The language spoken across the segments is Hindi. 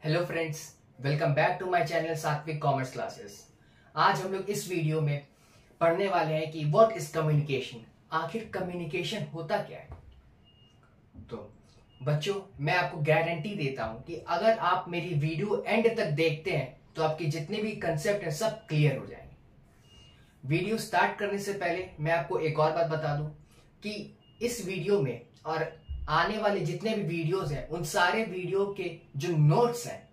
Hello friends, welcome back to my channel Satvik Commerce Classes. आज हम लोग इस वीडियो में पढ़ने वाले हैं कि व्हाट इज कम्युनिकेशन। आखिर कम्युनिकेशन होता क्या है। तो बच्चों, मैं आपको गारंटी देता हूं कि अगर आप मेरी वीडियो एंड तक देखते हैं तो आपके जितने भी कंसेप्ट हैं सब क्लियर हो जाएंगे। वीडियो स्टार्ट करने से पहले मैं आपको एक और बात बता दूं कि इस वीडियो में और आने वाले जितने भी वीडियोस हैं उन सारे वीडियो के जो नोट्स हैं,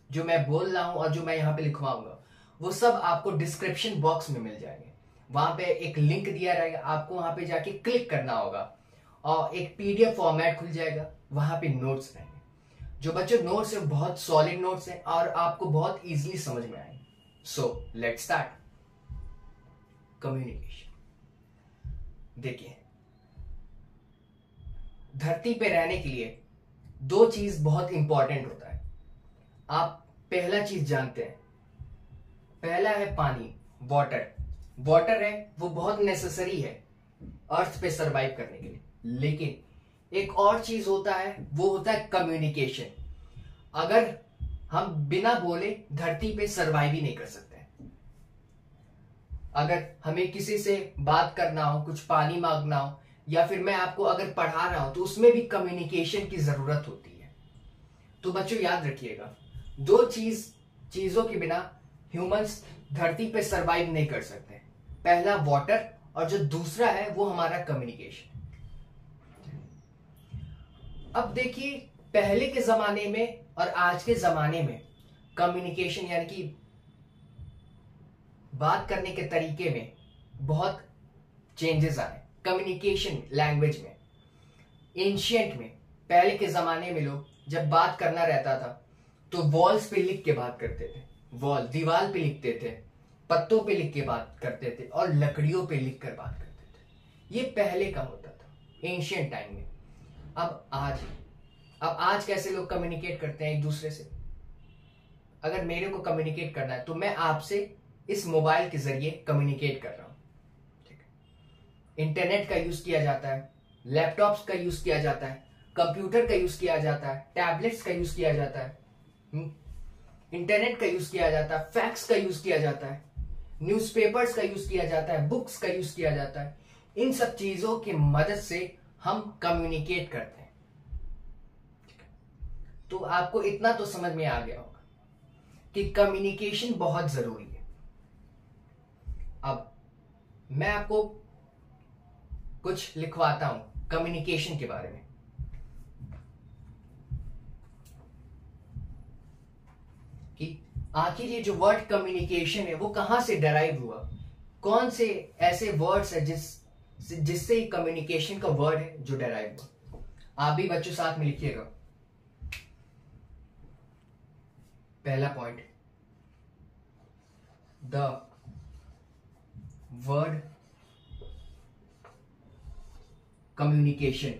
जो मैं बोल रहा हूं और जो मैं यहाँ पे लिखवाऊंगा, वो सब आपको डिस्क्रिप्शन बॉक्स में मिल जाएंगे। वहां पे एक लिंक दिया रहेगा, आपको वहां पे जाके क्लिक करना होगा और एक पीडीएफ फॉर्मेट खुल जाएगा, वहां पे नोट्स रहेंगे। जो बच्चों नोट्स है बहुत सॉलिड नोट्स हैं और आपको बहुत इजीली समझ में आएंगे। So let's start. कम्युनिकेशन। देखिए, धरती पे रहने के लिए दो चीज बहुत इंपॉर्टेंट होता है। आप पहला चीज जानते हैं, पहला है पानी, वाटर। वाटर है वो बहुत नेसेसरी है अर्थ पे सरवाइव करने के लिए। लेकिन एक और चीज होता है, वो होता है कम्युनिकेशन। अगर हम बिना बोले धरती पे सरवाइव ही नहीं कर सकते। अगर हमें किसी से बात करना हो, कुछ पानी मांगना हो, या फिर मैं आपको अगर पढ़ा रहा हूं तो उसमें भी कम्युनिकेशन की जरूरत होती है। तो बच्चों याद रखिएगा, दो चीजों के बिना ह्यूमंस धरती पे सरवाइव नहीं कर सकते। पहला वाटर और जो दूसरा है वो हमारा कम्युनिकेशन। अब देखिए, पहले के जमाने में और आज के जमाने में कम्युनिकेशन यानी कि बात करने के तरीके में बहुत चेंजेस आए। कम्युनिकेशन लैंग्वेज में, एंशिएंट में, पहले के जमाने में लोग जब बात करना रहता था तो वॉल्स पे लिख के बात करते थे। वॉल, दीवार पे लिखते थे, पत्तों पे लिख के बात करते थे और लकड़ियों पे लिख कर बात करते थे। ये पहले का होता था एंशिएंट टाइम में। अब आज कैसे लोग कम्युनिकेट करते हैं एक दूसरे से। अगर मेरे को कम्युनिकेट करना है तो मैं आपसे इस मोबाइल के जरिए कम्युनिकेट कर रहा हूं। इंटरनेट का यूज किया जाता है, लैपटॉप्स का यूज किया जाता है, कंप्यूटर का यूज किया जाता है, टैबलेट्स का यूज किया जाता है, इंटरनेट का यूज किया जाता है, फैक्स का यूज किया जाता है, न्यूज़पेपर्स का यूज किया जाता है, बुक्स का यूज किया जाता है। इन सब चीजों की मदद से हम कम्युनिकेट करते हैं। तो आपको इतना तो समझ में आ गया होगा कि कम्युनिकेशन बहुत जरूरी है। अब मैं आपको कुछ लिखवाता हूं कम्युनिकेशन के बारे में। कि आखिर ये जो वर्ड कम्युनिकेशन है वो कहां से डराइव हुआ, कौन से ऐसे वर्ड्स है जिससे कम्युनिकेशन का वर्ड है जो डराइव हुआ। आप भी बच्चों साथ में लिखिएगा। पहला point, the word communication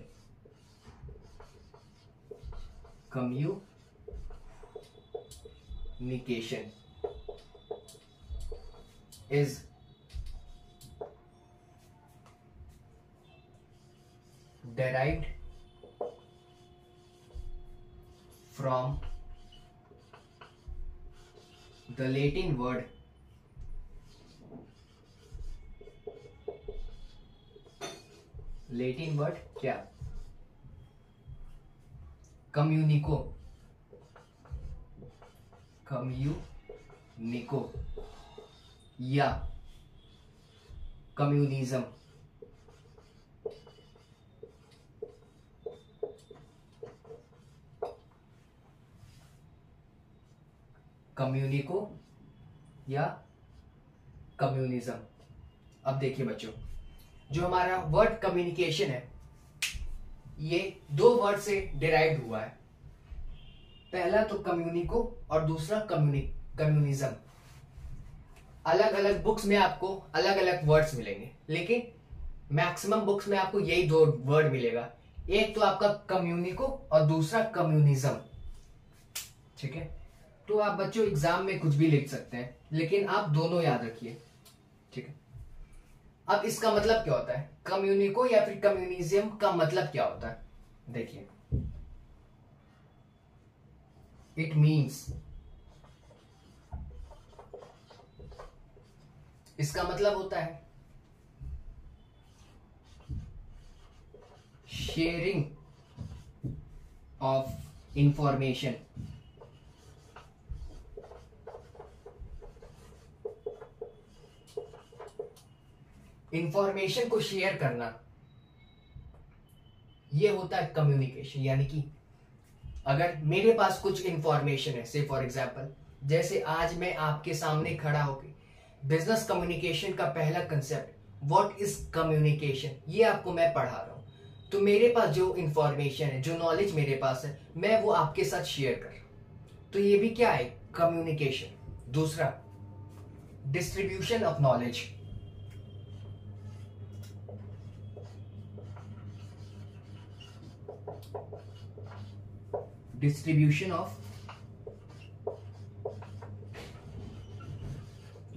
is derived from the Latin word क्या, कम्युनिको या कम्युनिज्म। कम्युनिको या कम्युनिज्म। अब देखिए बच्चों, जो हमारा वर्ड कम्युनिकेशन है ये दो वर्ड से डिराइव हुआ है। पहला तो कम्युनिको और दूसरा कम्युनिज्म। अलग अलग बुक्स में आपको अलग अलग वर्ड्स मिलेंगे, लेकिन मैक्सिमम बुक्स में आपको यही दो वर्ड मिलेगा। एक तो आपका कम्युनिको और दूसरा कम्युनिज्म। ठीक है, तो आप बच्चों एग्जाम में कुछ भी लिख सकते हैं, लेकिन आप दोनों याद रखिए। ठीक है, अब इसका मतलब क्या होता है, कम्युनिको या फिर कम्युनिज्म का मतलब क्या होता है। देखिए, इट मीन्स, इसका मतलब होता है शेयरिंग ऑफ इंफॉर्मेशन। इंफॉर्मेशन को शेयर करना, ये होता है कम्युनिकेशन। यानी कि अगर मेरे पास कुछ इंफॉर्मेशन है, से फॉर एग्जांपल जैसे आज मैं आपके सामने खड़ा होकर बिजनेस कम्युनिकेशन का पहला कंसेप्ट व्हाट इज कम्युनिकेशन, ये आपको मैं पढ़ा रहा हूं, तो मेरे पास जो इंफॉर्मेशन है, जो नॉलेज मेरे पास है, मैं वो आपके साथ शेयर कर रहा हूं, तो ये भी क्या है, कम्युनिकेशन। दूसरा, distribution of knowledge. Distribution of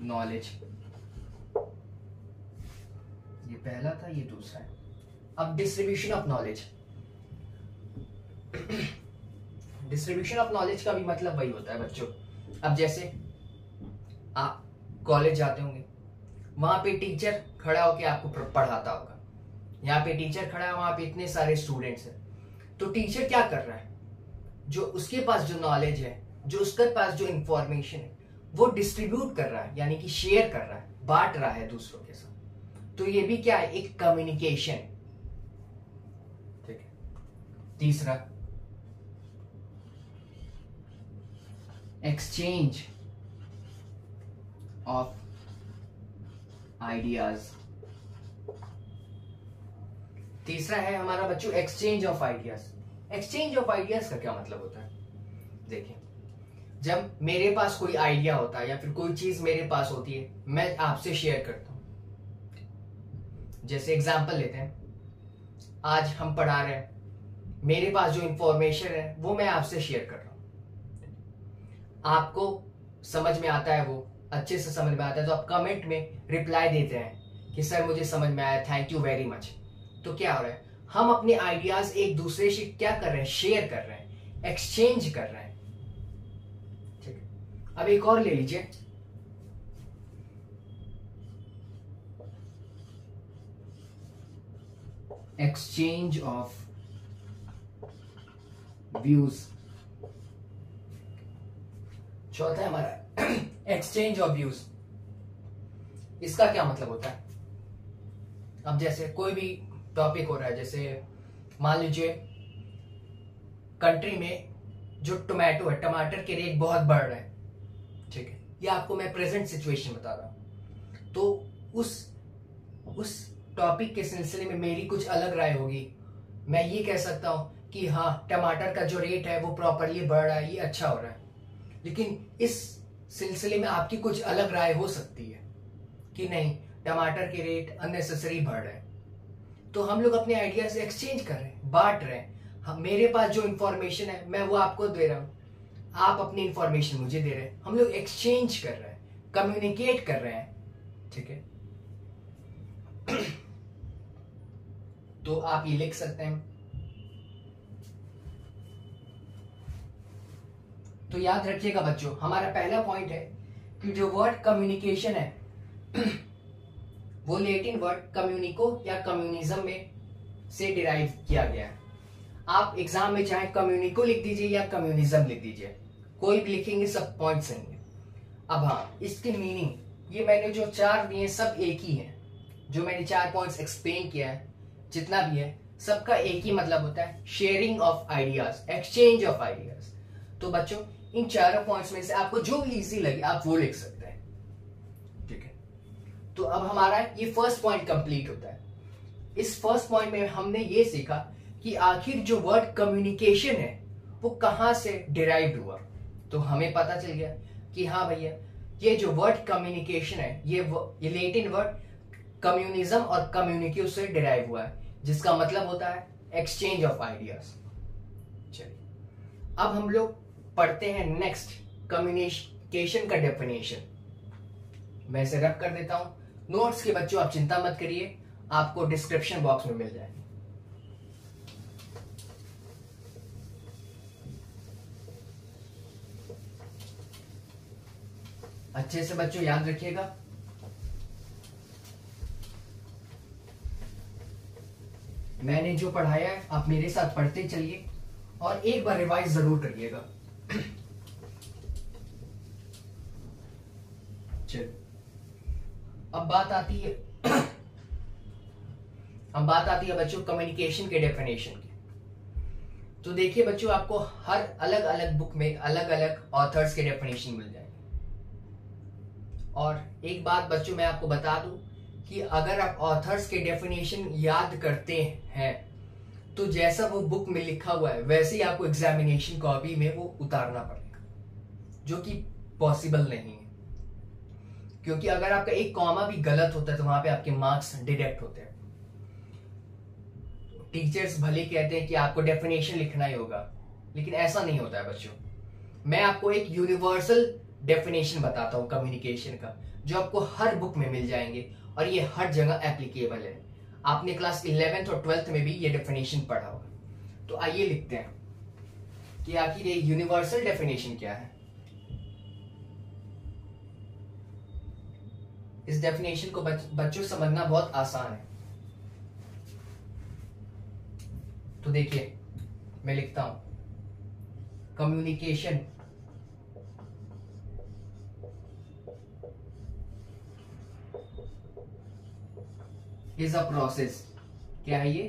knowledge, ये पहला था, ये दूसरा है। अब distribution of knowledge, distribution of knowledge का भी मतलब वही होता है बच्चों। अब जैसे आप कॉलेज जाते होंगे, वहां पे टीचर खड़ा होकर आपको पढ़ाता होगा, यहाँ पे टीचर खड़ा है, वहां पे इतने सारे स्टूडेंट्स हैं, तो टीचर क्या कर रहा है, जो उसके पास जो नॉलेज है, जो उसके पास जो इंफॉर्मेशन है, वो डिस्ट्रीब्यूट कर रहा है, यानी कि शेयर कर रहा है, बांट रहा है दूसरों के साथ, तो ये भी क्या है, एक कम्युनिकेशन। ठीक है। तीसरा, एक्सचेंज ऑफ आइडियाज। तीसरा है हमारा बच्चों exchange of ideas. Exchange of ideas का क्या मतलब होता है, देखिए, जब मेरे पास कोई आइडिया होता है या फिर कोई चीज मेरे पास होती है, मैं आपसे शेयर करता हूं। जैसे एग्जांपल लेते हैं, आज हम पढ़ा रहे हैं, मेरे पास जो इंफॉर्मेशन है वो मैं आपसे शेयर कर रहा हूं, आपको समझ में आता है, वो अच्छे से समझ में आता है, तो आप कमेंट में रिप्लाई देते हैं कि सर मुझे समझ में आया, थैंक यू वेरी मच। तो क्या हो रहा है, हम अपने आइडियाज एक दूसरे से क्या कर रहे हैं, शेयर कर रहे हैं, एक्सचेंज कर रहे हैं। ठीक है। अब एक और ले लीजिए, एक्सचेंज ऑफ व्यूज। चौथा है हमारा एक्सचेंज ऑफ व्यूज। इसका क्या मतलब होता है, अब जैसे कोई भी टॉपिक हो रहा है, जैसे मान लीजिए कंट्री में जो टोमेटो है, टमाटर के रेट बहुत बढ़ रहे हैं, ठीक है, ये आपको मैं प्रेजेंट सिचुएशन बता रहा हूं, तो उस टॉपिक के सिलसिले में मेरी कुछ अलग राय होगी। मैं ये कह सकता हूं कि हाँ, टमाटर का जो रेट है वो प्रॉपरली बढ़ रहा है, ये अच्छा हो रहा है, लेकिन इस सिलसिले में आपकी कुछ अलग राय हो सकती है कि नहीं, टमाटर के रेट अननेसेसरी बढ़ रहे हैं। तो हम लोग अपने आइडिया से एक्सचेंज कर रहे हैं, बांट रहे हैं। मेरे पास जो इंफॉर्मेशन है मैं वो आपको दे रहा हूं, आप अपनी इंफॉर्मेशन मुझे दे रहे हैं, हम लोग एक्सचेंज कर रहे हैं, कम्युनिकेट कर रहे हैं। ठीक है। तो आप ये लिख सकते हैं। तो याद रखिएगा बच्चों, हमारा पहला पॉइंट है कि जो वर्ड कम्युनिकेशन है वो लैटिन वर्ड कम्युनिको या कम्युनिज्म में से डिराइव किया गया है। आप एग्जाम में चाहे कम्युनिको लिख दीजिए या कम्युनिज्म लिख दीजिए, कोई भी लिखेंगे सब पॉइंट सही है। अब हाँ, इसकी मीनिंग ये मैंने जो 4 दिए सब एक ही है, जो मैंने 4 पॉइंट्स एक्सप्लेन किया है, जितना भी है सबका एक ही मतलब होता है, sharing of ideas, exchange of ideas. तो बच्चों इन 4 पॉइंट्स में से आपको जो भी इजी लगे आप वो लिख सकते हैं। ठीक है। तो अब हमारा ये फर्स्ट पॉइंट कंप्लीट होता है। इस फर्स्ट पॉइंट में हमने ये सीखा कि आखिर जो वर्ड कम्युनिकेशन है वो कहां से डिराइव्ड हुआ। तो हमें पता चल गया कि हाँ भैया, ये जो वर्ड कम्युनिकेशन है ये लैटिन वर्ड कम्युनिज्म और कम्युनिक्यू से डिराइव हुआ है, जिसका मतलब होता है एक्सचेंज ऑफ आइडियाज। चलिए अब हम लोग पढ़ते हैं नेक्स्ट, कम्युनिकेशन का डेफिनेशन। मैं इसे रख कर देता हूं नोट्स के बच्चों, आप चिंता मत करिए, आपको डिस्क्रिप्शन बॉक्स में मिल जाएगी। अच्छे से बच्चों याद रखिएगा। मैंने जो पढ़ाया है आप मेरे साथ पढ़ते चलिए और एक बार रिवाइज जरूर करिएगा। चल अब बात आती है बच्चों कम्युनिकेशन के डेफिनेशन की। तो देखिए बच्चों, आपको हर अलग अलग बुक में अलग अलग ऑथर्स के डेफिनेशन मिल जाएंगे। और एक बात बच्चों मैं आपको बता दूं कि अगर आप ऑथर्स के डेफिनेशन याद करते हैं तो जैसा वो बुक में लिखा हुआ है वैसे ही आपको एग्जामिनेशन कॉपी में वो उतारना पड़ेगा, जो कि पॉसिबल नहीं है। क्योंकि अगर आपका एक कॉमा भी गलत होता है तो वहां पे आपके मार्क्स डिडक्ट होते हैं। टीचर्स भले कहते हैं कि आपको डेफिनेशन लिखना ही होगा, लेकिन ऐसा नहीं होता है बच्चों। मैं आपको एक यूनिवर्सल डेफिनेशन बताता हूं कम्युनिकेशन का, जो आपको हर बुक में मिल जाएंगे और ये हर जगह एप्लीकेबल है। आपने क्लास 11th और 12th में भी ये डेफिनेशन पढ़ा होगा। तो आइए लिखते हैं कि आखिर ये यूनिवर्सल डेफिनेशन क्या है। इस डेफिनेशन को बच्चों समझना बहुत आसान है। तो देखिए मैं लिखता हूं, कम्युनिकेशन इज अ प्रोसेस। क्या है ये?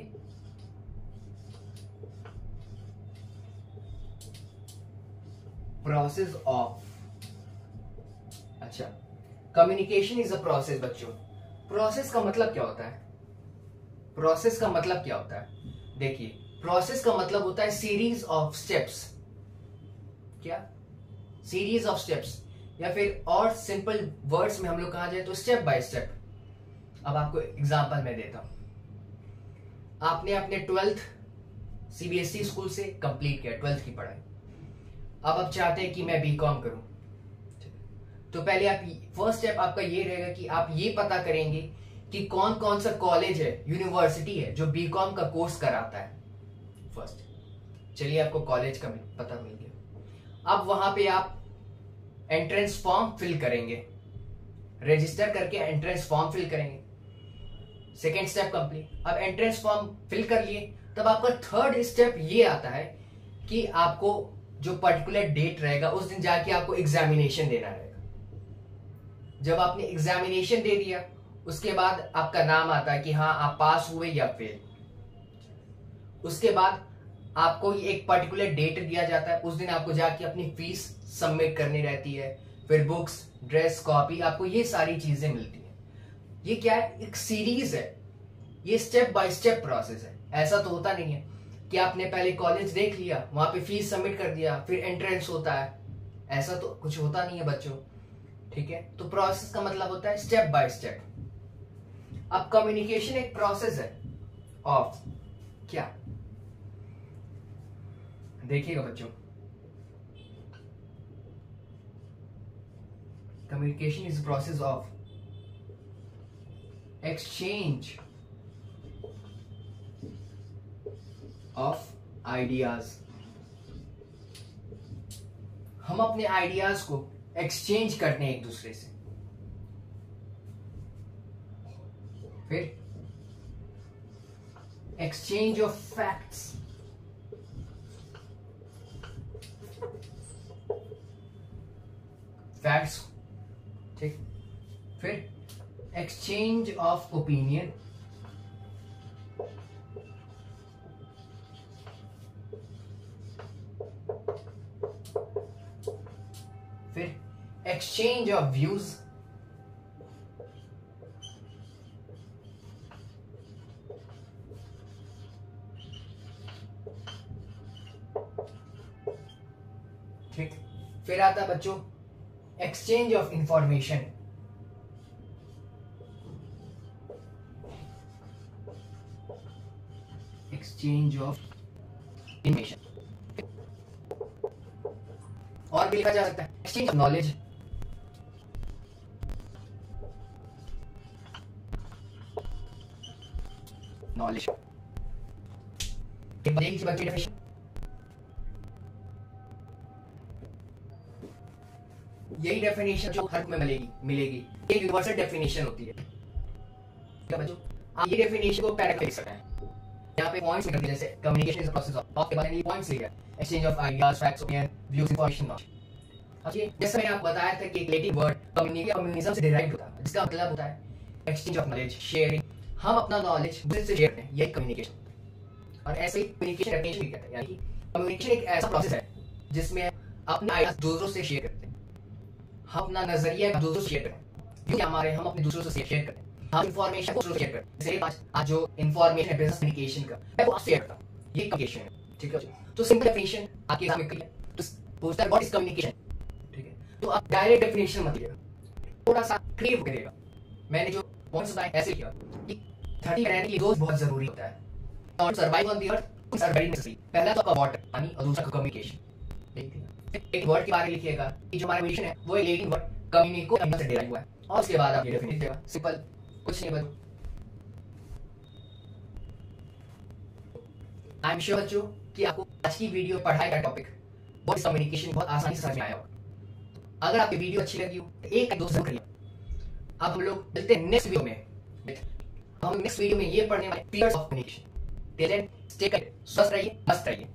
Process of. अच्छा, कम्युनिकेशन इज अ प्रोसेस। बच्चों प्रोसेस का मतलब क्या होता है? प्रोसेस का मतलब क्या होता है? देखिए, प्रोसेस का मतलब होता है सीरीज ऑफ स्टेप्स। क्या? सीरीज ऑफ स्टेप्स, या फिर और सिंपल वर्ड्स में हम लोग कहा जाए तो स्टेप बाय स्टेप। अब आपको एग्जांपल मैं देता हूं। आपने अपने 12th सीबीएसई स्कूल से कंप्लीट किया, 12th की पढ़ाई। अब आप चाहते हैं कि मैं बीकॉम करूं, तो पहले आप फर्स्ट स्टेप आपका ये रहेगा कि आप ये पता करेंगे कि कौन कौन सा कॉलेज है, यूनिवर्सिटी है जो बीकॉम का कोर्स कराता है। फर्स्ट, चलिए आपको कॉलेज का पता मिल गया। अब वहां पे आप एंट्रेंस फॉर्म फिल करेंगे, रजिस्टर करके एंट्रेंस फॉर्म फिल करेंगे। Second step complete. अब एंट्रेंस फॉर्म फिल कर लिए, तब आपका थर्ड स्टेप ये आता है कि आपको जो पर्टिकुलर डेट रहेगा उस दिन जाके आपको एग्जामिनेशन देना रहेगा। जब आपने एग्जामिनेशन दे दिया उसके बाद आपका नाम आता है कि हाँ आप पास हुए या फेल। उसके बाद आपको एक पर्टिकुलर डेट दिया जाता है, उस दिन आपको जाके अपनी फीस सबमिट करनी रहती है। फिर बुक्स, ड्रेस, कॉपी, आपको ये सारी चीजें मिलती हैं। ये क्या है? एक सीरीज है, ये स्टेप बाय स्टेप प्रोसेस है। ऐसा तो होता नहीं है कि आपने पहले कॉलेज देख लिया, वहां पे फीस सबमिट कर दिया, फिर एंट्रेंस होता है। ऐसा तो कुछ होता नहीं है बच्चों, ठीक है? तो प्रोसेस का मतलब होता है स्टेप बाय स्टेप। अब कम्युनिकेशन एक प्रोसेस है ऑफ क्या? देखिएगा बच्चों, communication is process of exchange of ideas. हम अपने आइडियाज को एक्सचेंज करते हैं एक दूसरे से। फिर एक्सचेंज ऑफ फैक्ट्स, फैक्ट्स, ठीक। फिर एक्सचेंज ऑफ ओपिनियन, फिर एक्सचेंज ऑफ व्यूज, ठीक। फिर आता बच्चों exchange of information, exchange of information. और भी लिखा जा सकता है एक्सचेंज ऑफ नॉलेज, नॉलेज। यही डेफिनेशन जो हर में मिलेगी ये यूनिवर्सल डेफिनेशन होती है। क्या बच्चों, आप ये डेफिनेशन को पैराग्राफ लिख सकते हैं। यहाँ पे पॉइंट्स लिख दिए, जैसे communication is the process of talk के बारे में ये पॉइंट्स लिखे, exchange of ideas, facts, opinion, views, information, knowledge. अब ये जैसे मैंने आपको बताया था कि एक लैटिन वर्ड कम्युनिज्म से डिराइव्ड होता है, जिसका मतलब होता है एक्सचेंज ऑफ नॉलेज, शेयरिंग। हम अपना नॉलेज दूसरे से शेयर करते हैं, यही कम्युनिकेशन। और ऐसे ही कम्युनिकेशन डेफिनेशन भी कहते हैं, यानी कम्युनिकेशन एक ऐसा प्रोसेस है जिसमें अपने आइडियाज दूसरों से शेयर करते हैं, हम अपना नजरिया दूसरों से शेयर करते हैं, जो हमारे हम अपने दूसरों से शेयर करते हैं, हम इंफॉर्मेशन को शेयर करते हैं। जैसे आज जो इंफॉर्मेशन है बिजनेस कम्युनिकेशन का, मैं वो आपसे शेयर करता हूँ, ये कम्युनिकेशन है। ठीक है, तो सिंपल डेफिनेशन आपके सामने क्लियर है। तो पूछता है व्हाट इज कम्युनिकेशन, ठीक है, तो आप डायरेक्ट डेफिनेशन मत लिएगा, थोड़ा सा क्रिएटिव करिएगा। मैंने जो पॉइंट्स बताए ऐसे किया कि धरती में रहने के लिए दो बहुत जरूरी होता है, और survive on the earth are very necessary. पहला तो आपका वाटर, पानी, और दूसरा कम्युनिकेशन। ठीक है, एक वर्ड के बारे में लिखिएगा कि जो हमारा कम्युनिकेशन है वो एक लैटिन वर्ड कम्युनिको से डिराइव हुआ है, और उसके बाद आप ये डेफिनेशन देगा, सिंपल, कुछ नहीं बच्चों। आई एम श्योर बच्चों कि आपको आज की वीडियो पढ़ाई का टॉपिक व्हाट इज कम्युनिकेशन बहुत आसानी से समझ में आया होगा। अगर आपकी वीडियो अच्छी लगी हो तो एक दोस्त जरूर करिए। अब हम लोग मिलते हैं नेक्स्ट वीडियो में। हम नेक्स्ट वीडियो में ये पढ़ने वाले pillars of communication. Till then stay connected, स्वस्थ रहिए, मस्त रहिए।